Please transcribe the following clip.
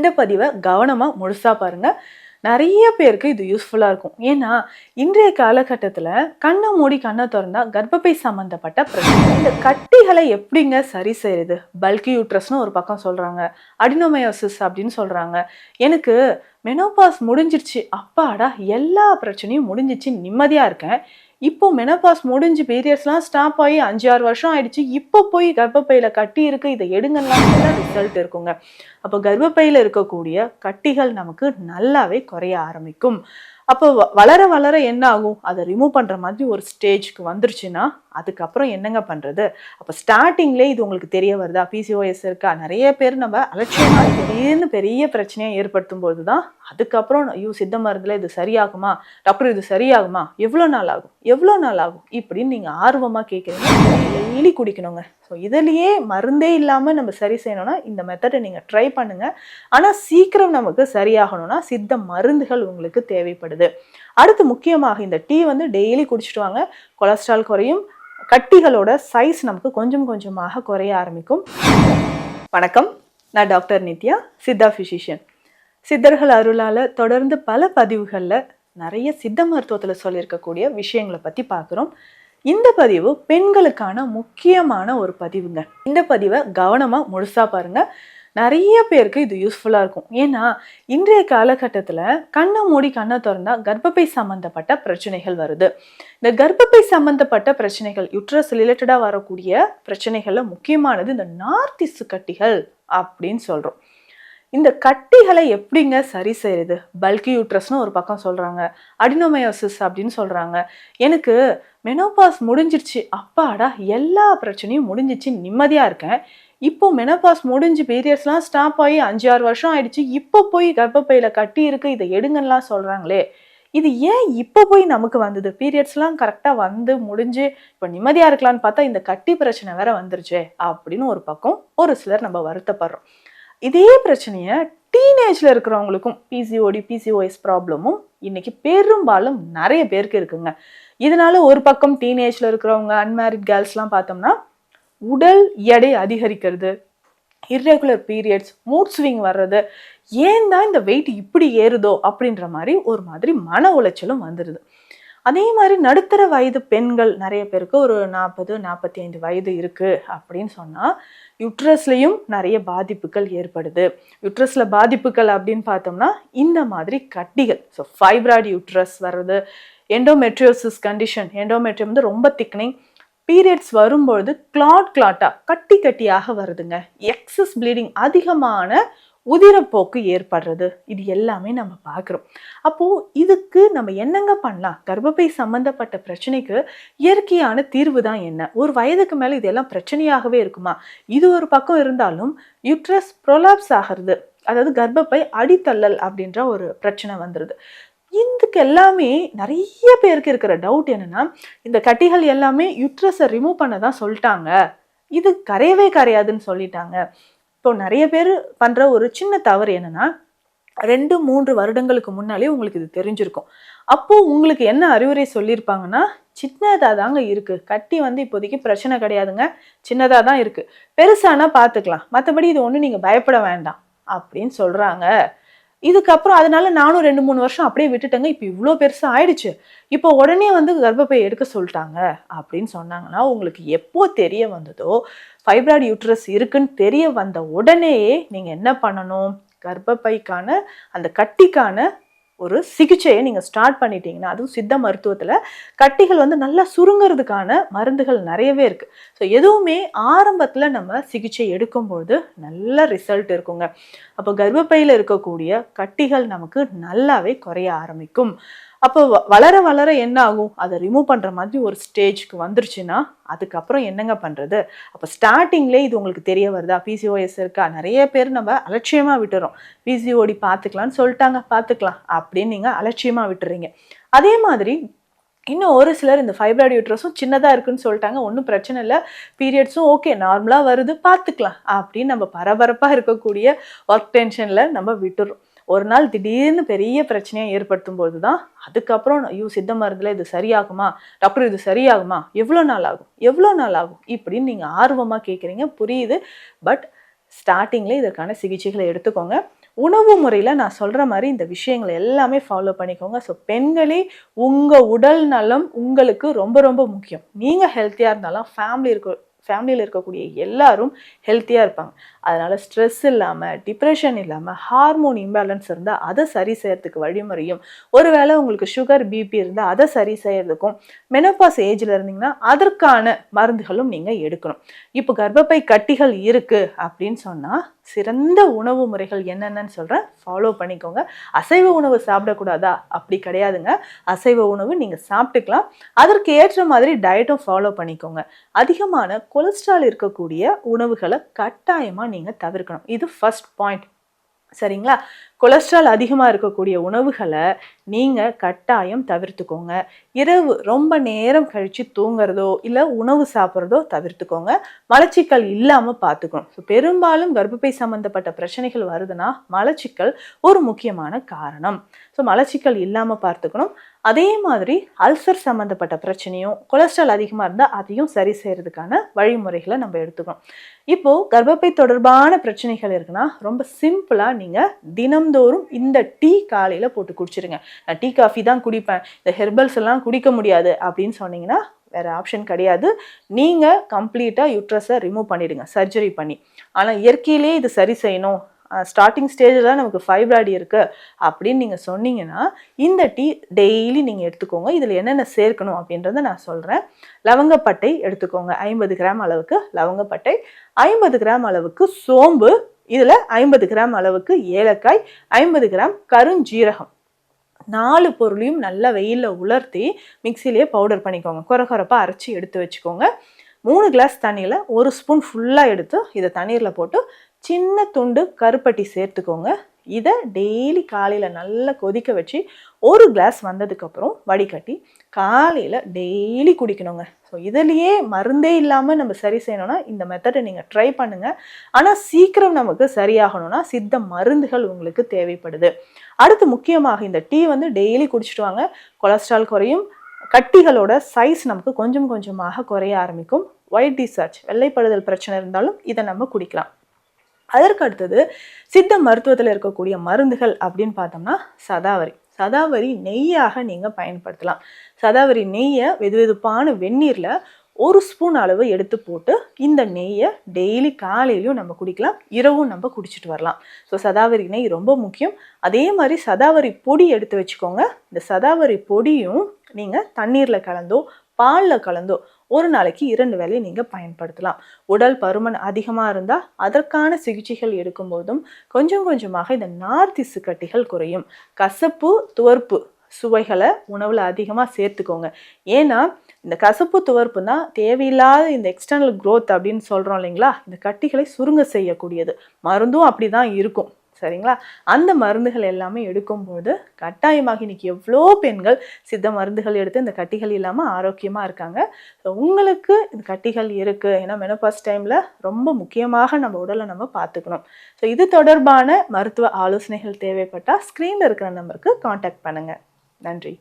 இந்த பதிவை கவனமா முழுசா பாருங்க. நிறைய பேருக்கு இது யூஸ்ஃபுல்லா இருக்கும். ஏன்னா இன்றைய காலகட்டத்துல கண்ணை மூடி கண்ணை திறந்தா கர்ப்பப்பை சம்பந்தப்பட்ட பிரச்சனை. இந்த கட்டிகளை எப்படிங்க சரி செய்யுது? பல்கி யூட்ரஸ்னு ஒரு பக்கம் சொல்றாங்க, அடினோமயோசிஸ் அப்படின்னு சொல்றாங்க. எனக்கு மெனோபாஸ் முடிஞ்சிருச்சு, அப்பாடா எல்லா பிரச்சனையும் முடிஞ்சிச்சு, நிம்மதியா இருக்கேன். இப்போ மெனோபாஸ் முடிஞ்சு பீரியட்ஸ்லாம் ஸ்டாப் ஆகி 5-6 வருஷம் ஆயிடுச்சு, இப்போ போய் கர்ப்பப்பையில கட்டி இருக்கு, இதை எடுங்கலாம் ரிசல்ட் இருக்குங்க. அப்போ கர்ப்பப்பையில இருக்கக்கூடிய கட்டிகள் நமக்கு நல்லாவே குறைய ஆரம்பிக்கும். அப்போ வளர வளர என்ன ஆகும்? அதை ரிமூவ் பண்ற மாதிரி ஒரு ஸ்டேஜ்க்கு வந்துருச்சுன்னா அதுக்கப்புறம் என்னங்க பண்றது? அப்போ ஸ்டார்டிங்லேயே இது உங்களுக்கு தெரிய வருதா? பிசிஓஎஸ் இருக்கா? நிறைய பேர் நம்ம அலட்சியமா திடீர்னு பெரிய பிரச்சனையை ஏற்படுத்தும் போது தான் அதுக்கப்புறம் ஐயோ சித்த மருந்துல இது சரியாகுமா டாக்டர், இது சரியாகுமா, எவ்வளோ நாள் ஆகும், எவ்வளோ நாள் ஆகும் இப்படின்னு நீங்க ஆர்வமா கேட்குறீங்க. டெய்லி குடிக்கணுங்க. ஸோ இதுலயே மருந்தே இல்லாம நம்ம சரி செய்யணும்னா இந்த மெத்தடை நீங்க ட்ரை பண்ணுங்க. ஆனா சீக்கிரம் நமக்கு சரியாகணும்னா சித்த மருந்துகள் உங்களுக்கு தேவைப்படுது. அடுத்து முக்கியமாக இந்த டீ டெய்லி குடிச்சிட்டு வாங்க. கொலஸ்ட்ரால் குறையும், கட்டிகளோட சைஸ் நமக்கு கொஞ்சம் கொஞ்சமாக குறைய ஆரம்பிக்கும். வணக்கம், நான் டாக்டர் நித்யா, சித்தா பிசிஷியன். சித்தர்கள் அருளால தொடர்ந்து பல பதிவுகளில் நிறைய சித்த மருத்துவத்தில் சொல்லியிருக்கக்கூடிய விஷயங்களை பற்றி பார்க்குறோம். இந்த பதிவு பெண்களுக்கான முக்கியமான ஒரு பதிவுங்க. இந்த பதிவை கவனமாக முழுசாக பாருங்க. நிறைய பேருக்கு இது யூஸ்ஃபுல்லாக இருக்கும். ஏன்னா இன்றைய காலகட்டத்தில் கண்ணை மூடி கண்ணை திறந்தா கர்ப்பப்பை சம்பந்தப்பட்ட பிரச்சனைகள் வருது. இந்த கர்ப்பப்பை சம்பந்தப்பட்ட பிரச்சனைகள், யுட்ரஸ் ரிலேட்டடாக வரக்கூடிய பிரச்சனைகளில் முக்கியமானது இந்த நார்த்திசு கட்டிகள் அப்படின்னு சொல்கிறோம். இந்த கட்டிகளை எப்படிங்க சரி செய்யுது? பல்கி யூட்ரஸ்னு ஒரு பக்கம் சொல்றாங்க, அடினோமயோசிஸ் அப்படின்னு சொல்றாங்க. எனக்கு மெனோபாஸ் முடிஞ்சிருச்சு, அப்பாடா எல்லா பிரச்சனையும் முடிஞ்சிச்சு, நிம்மதியா இருக்கேன். இப்போ மெனோபாஸ் முடிஞ்சு பீரியட்ஸ்லாம் ஸ்டாப் ஆகி 5-6 வருஷம் ஆயிடுச்சு, இப்போ போய் கர்ப்பப்பையில கட்டி இருக்கு, இதை எடுங்கலாம் சொல்றாங்களே, இது ஏன் இப்போ போய் நமக்கு வந்தது? பீரியட்ஸ்லாம் கரெக்டாக முடிஞ்சு இப்போ நிம்மதியா இருக்கலான்னு பார்த்தா இந்த கட்டி பிரச்சனை வேற வந்துருச்சே அப்படின்னு ஒரு பக்கம் ஒரு சிலர் நம்ம வருத்தப்படுறோம். இதே பிரச்சனையை டீனேஜ்ல இருக்கிறவங்களுக்கும் பிசிஓடி பிசிஓஎஸ் ப்ராப்ளமும் இன்னைக்கு பெரும்பாலும் நிறைய பேருக்கு இருக்குங்க. இதனால ஒரு பக்கம் டீனேஜ்ல இருக்கிறவங்க அன்மேரிட் கேர்ள்ஸ்லாம் பார்த்தோம்னா உடல் எடை அதிகரிக்கிறது, இர்ரெகுலர் பீரியட்ஸ், மூட் ஸ்விங் வர்றது, ஏன் தான் இந்த வெயிட் இப்படி ஏறுதோ அப்படின்ற மாதிரி ஒரு மாதிரி மன உளைச்சலும் வந்துடுது. அதே மாதிரி நடுத்தர வயது பெண்கள் நிறைய பேருக்கு ஒரு 40-45 வயது இருக்கு அப்படின்னு சொன்னா யுட்ரஸ்லையும் நிறைய பாதிப்புகள் ஏற்படுது. யுட்ரஸ்ல பாதிப்புகள் அப்படின்னு பார்த்தோம்னா இந்த மாதிரி கட்டிகள், ஸோ ஃபைப்ராய்டு யுட்ரஸ் வர்றது, எண்டோமெட்ரியோசிஸ் கண்டிஷன், எண்டோமெட்ரியம் ரொம்ப திக்னிங், பீரியட்ஸ் வரும்பொழுது கிளாட்டா கட்டி கட்டியாக வருதுங்க, எக்ஸஸ் ப்ளீடிங், அதிகமான உதிரப்போக்கு ஏற்படுறது, இது எல்லாமே நம்ம பார்க்குறோம். அப்போது இதுக்கு நம்ம என்னங்க பண்ணலாம்? கர்ப்பப்பை சம்பந்தப்பட்ட பிரச்சனைக்கு இயற்கையான தீர்வு தான் என்ன? ஒரு வயதுக்கு மேலே இதெல்லாம் பிரச்சனையாகவே இருக்குமா? இது ஒரு பக்கம் இருந்தாலும் யுட்ரஸ் ப்ரொலாப்ஸ் ஆகிறது, அதாவது கர்ப்பப்பை அடித்தள்ளல் அப்படின்ற ஒரு பிரச்சனை வந்துடுது. இதுக்கு எல்லாமே நிறைய பேருக்கு இருக்கிற டவுட் என்னன்னா, இந்த கட்டிகள் எல்லாமே யுட்ரஸை ரிமூவ் பண்ண தான் சொல்லிட்டாங்க, இது கரையவே கரையாதுன்னு சொல்லிட்டாங்க. இப்போ நிறைய பேர் பண்ற ஒரு சின்ன தவறு என்னன்னா, 2-3 வருடங்களுக்கு முன்னாலே உங்களுக்கு இது தெரிஞ்சிருக்கும். அப்போ உங்களுக்கு என்ன அறிவுரை சொல்லியிருப்பாங்கன்னா, சின்னதா தாங்க இருக்கு, கட்டி இப்போதைக்கு பிரச்சனை கிடையாதுங்க, சின்னதா தான் இருக்கு, பெருசானா பார்த்துக்கலாம், மற்றபடி இது ஒன்றும் நீங்க பயப்பட வேண்டாம் அப்படின்னு சொல்றாங்க. இதுக்கப்புறம் அதனால நானும் 2-3 வருஷம் அப்படியே விட்டுட்டேங்க, இப்போ இவ்வளோ பெருசா ஆயிடுச்சு, இப்போ உடனே கர்ப்பப்பை எடுக்க சொல்லிட்டாங்க அப்படின்னு சொன்னாங்கன்னா, உங்களுக்கு எப்போ தெரிய வந்ததோ ஃபைப்ராய்டு யூட்ரஸ் இருக்குன்னு தெரிய வந்த உடனேயே நீங்க என்ன பண்ணணும்? கர்ப்பப்பைக்கான அந்த கட்டிக்கான ஒரு சிகிச்சையை நீங்க ஸ்டார்ட் பண்ணிட்டீங்கன்னா, அதுவும் சித்த மருத்துவத்துல கட்டிகள் நல்லா சுருங்கிறதுக்கான மருந்துகள் நிறையவே இருக்கு. ஸோ எதுவுமே ஆரம்பத்துல நம்ம சிகிச்சை எடுக்கும்போது நல்ல ரிசல்ட் இருக்குங்க. அப்போ கர்ப்பப்பையில இருக்கக்கூடிய கட்டிகள் நமக்கு நல்லாவே குறைய ஆரம்பிக்கும். அப்போ வளர வளர என்ன ஆகும்? அதை ரிமூவ் பண்ற மாதிரி ஒரு ஸ்டேஜ்க்கு வந்துருச்சுன்னா அதுக்கப்புறம் என்னங்க பண்றது? அப்போ ஸ்டார்டிங்லேயே இது உங்களுக்கு தெரிய வருதா? பிசிஓஎஸ் இருக்கா? நிறைய பேர் நம்ம அலட்சியமா விட்டுறோம். பிசிஓடி பார்த்துக்கலான்னு சொல்லிட்டாங்க, பார்த்துக்கலாம் அப்படின்னு நீங்க அலட்சியமா விட்டுறீங்க. அதே மாதிரி இன்னும் ஒரு சிலர் இந்த ஃபைப்ராய்டு யூட்ரஸும் சின்னதாக இருக்குன்னு சொல்லிட்டாங்க, ஒன்றும் பிரச்சனை இல்லை, பீரியட்ஸும் ஓகே நார்மலாக வருது, பார்த்துக்கலாம் அப்படின்னு நம்ம பரபரப்பாக இருக்கக்கூடிய ஒர்க் டென்ஷனில் நம்ம விட்டுறோம். ஒரு நாள் திடீர்னு பெரிய பிரச்சனையை ஏற்படுத்தும் போது தான் அதுக்கப்புறம் ஐயோ சித்த மருந்துல இது சரியாகுமா டாக்டர், இது சரியாகுமா, எவ்வளோ நாள் ஆகும், எவ்வளோ நாள் ஆகும் இப்படின்னு நீங்கள் ஆர்வமாக கேட்குறீங்க, புரியுது. பட் ஸ்டார்டிங்லேயே இதற்கான சிகிச்சைகளை எடுத்துக்கோங்க. உணவு முறையில் நான் சொல்கிற மாதிரி இந்த விஷயங்களை எல்லாமே ஃபாலோ பண்ணிக்கோங்க. ஸோ பெண்களே உங்கள் உடல் நலம் உங்களுக்கு ரொம்ப ரொம்ப முக்கியம். நீங்கள் ஹெல்த்தியாக இருந்தாலும் ஃபேமிலியில் இருக்கக்கூடிய எல்லாரும் ஹெல்த்தியாக இருப்பாங்க. அதனால் ஸ்ட்ரெஸ் இல்லாமல், டிப்ரெஷன் இல்லாமல், ஹார்மோன் இம்பேலன்ஸ் இருந்தால் அதை சரி செய்யறதுக்கு வழிமுறையும், ஒருவேளை உங்களுக்கு சுகர் பிபி இருந்தால் அதை சரி செய்யறதுக்கும், மெனோபாஸ் ஏஜில் இருந்தீங்கன்னா அதற்கான மருந்துகளும் நீங்கள் எடுக்கணும். இப்போ கர்ப்பப்பை கட்டிகள் இருக்குது அப்படின்னு சொன்னால் சிறந்த உணவு முறைகள் என்னென்னு சொல்கிறேன், ஃபாலோ பண்ணிக்கோங்க. அசைவ உணவு சாப்பிடக்கூடாதா? அப்படி கிடையாதுங்க. அசைவ உணவு நீங்கள் சாப்பிட்டுக்கலாம். அதற்கு ஏற்ற மாதிரி டயட்டும் ஃபாலோ பண்ணிக்கோங்க. அதிகமான கொலஸ்ட்ரால் இருக்கக்கூடிய உணவுகளை கட்டாயமாக நீங்கள் தவிர்க்கணும். இது ஃபர்ஸ்ட் பாயிண்ட். சரிங்களா? கொலஸ்ட்ரால் அதிகமாக இருக்கக்கூடிய உணவுகளை நீங்கள் கட்டாயம் தவிர்த்துக்கோங்க. இரவு ரொம்ப நேரம் கழித்து தூங்குறதோ இல்லை உணவு சாப்பிட்றதோ தவிர்த்துக்கோங்க. மலச்சிக்கல் இல்லாமல் பார்த்துக்கணும். ஸோ பெரும்பாலும் கர்ப்பப்பை சம்மந்தப்பட்ட பிரச்சனைகள் வருதுன்னா மலச்சிக்கல் ஒரு முக்கியமான காரணம். ஸோ மலச்சிக்கல் இல்லாமல் பார்த்துக்கணும். அதே மாதிரி அல்சர் சம்மந்தப்பட்ட பிரச்சனையும் கொலஸ்ட்ரால் அதிகமாக இருந்தால் அதையும் சரி செய்கிறதுக்கான வழிமுறைகளை நம்ம எடுத்துக்கணும். இப்போது கர்ப்பப்பை தொடர்பான பிரச்சனைகள் இருக்குன்னா ரொம்ப சிம்பிளாக நீங்கள் தினம்தோறும் இந்த டீ காலையில் போட்டு குடிச்சிருங்க. நான் டீ காஃபி தான் குடிப்பேன், இந்த ஹெர்பல்ஸ் எல்லாம் குடிக்க முடியாது அப்படின்னு சொன்னீங்கன்னா வேறு ஆப்ஷன் கிடையாது. நீங்கள் கம்ப்ளீட்டாக யூட்ரஸை ரிமூவ் பண்ணிவிடுங்க சர்ஜரி பண்ணி. ஆனால் இயற்கையிலே இது சரி செய்யணும், ஸ்டார்டிங் ஸ்டேஜில் தான் நமக்கு ஃபைப்ராய்டு இருக்குது அப்படின்னு நீங்கள் சொன்னீங்கன்னா இந்த டீ டெய்லி நீங்கள் எடுத்துக்கோங்க. இதில் என்னென்ன சேர்க்கணும் அப்படின்றத நான் சொல்கிறேன். லவங்கப்பட்டை எடுத்துக்கோங்க, 50 கிராம் அளவுக்கு லவங்கப்பட்டை, 50 கிராம் அளவுக்கு சோம்பு, இதில் 50 கிராம் அளவுக்கு ஏலக்காய், 50 கிராம் கருஞ்சீரகம். 4 பொருளையும் நல்லா வெயிலில் உலர்த்தி மிக்சிலேயே பவுடர் பண்ணிக்கோங்க. குறப்பாக அரைச்சி எடுத்து வச்சுக்கோங்க. 3 கிளாஸ் தண்ணியில் 1 ஸ்பூன் ஃபுல்லாக எடுத்து இதை தண்ணீரில் போட்டு சின்ன துண்டு கருப்பட்டி சேர்த்துக்கோங்க. இதை டெய்லி காலையில் நல்லா கொதிக்க வச்சு 1 கிளாஸ் வந்ததுக்கப்புறம் வடிகட்டி காலையில் டெய்லி குடிக்கணுங்க. ஸோ இதுலேயே மருந்தே இல்லாமல் நம்ம சரி செய்யணும்னா இந்த மெத்தடை நீங்கள் ட்ரை பண்ணுங்கள். ஆனால் சீக்கிரம் நமக்கு சரியாகணும்னா சித்த மருந்துகள் உங்களுக்கு தேவைப்படுது. அடுத்து முக்கியமாக இந்த டீ டெய்லி குடிச்சிட்டு வாங்க. கொலஸ்ட்ரால் குறையும், கட்டிகளோட சைஸ் நமக்கு கொஞ்சம் கொஞ்சமாக குறைய ஆரம்பிக்கும். ஒயிட் டிஸ்சார்ஜ் வெள்ளைப்படுதல் பிரச்சனை இருந்தாலும் இதை நம்ம குடிக்கலாம். அதற்கு அடுத்தது சித்த மருத்துவத்தில் இருக்கக்கூடிய மருந்துகள் அப்படின்னு பார்த்தோம்னா சதாவரி நெய்யாக நீங்கள் பயன்படுத்தலாம். சதாவரி நெய்யை வெதுவெதுப்பான வெந்நீரில் 1 ஸ்பூன் அளவு எடுத்து போட்டு இந்த நெய்யை டெய்லி காலையிலையும் நம்ம குடிக்கலாம், இரவும் நம்ம குடிச்சிட்டு வரலாம். ஸோ சதாவரி நெய் ரொம்ப முக்கியம். அதே மாதிரி சதாவரி பொடி எடுத்து வச்சுக்கோங்க. இந்த சதாவரி பொடியும் நீங்கள் தண்ணீரில் கலந்தோ பாலில் கலந்தோ ஒரு நாளைக்கு 2 வேளை நீங்கள் பயன்படுத்தலாம். உடல் பருமன் அதிகமாக இருந்தால் அதற்கான சிகிச்சைகள் எடுக்கும்போதும் கொஞ்சம் கொஞ்சமாக இந்த நார்த்திசு கட்டிகள் குறையும். கசப்பு துவர்ப்பு சுவைகளை உணவில் அதிகமாக சேர்த்துக்கோங்க. ஏன்னா இந்த கசப்பு துவர்ப்பு தான் தேவையில்லாத இந்த எக்ஸ்டர்னல் க்ரோத் அப்படின்னு சொல்கிறோம் இல்லைங்களா, இந்த கட்டிகளை சுருங்க செய்யக்கூடியது. மருந்தும் அப்படி தான் இருக்கும். சரிங்களா? அந்த மருந்துகள் எல்லாமே எடுக்கும்போது கட்டாயமாக இன்னைக்கு எவ்வளோ பெண்கள் சித்த மருந்துகள் எடுத்து இந்த கட்டிகள் இல்லாமல் ஆரோக்கியமாக இருக்காங்க. ஸோ உங்களுக்கு இந்த கட்டிகள் இருக்குது, ஏன்னா மெனோபாஸ் டைமில் ரொம்ப முக்கியமாக நம்ம உடலை நம்ம பார்த்துக்கணும். ஸோ இது தொடர்பான மருத்துவ ஆலோசனைகள் தேவைப்பட்டால் ஸ்க்ரீனில் இருக்கிற நம்பருக்கு காண்டாக்ட் பண்ணுங்கள். நன்றி.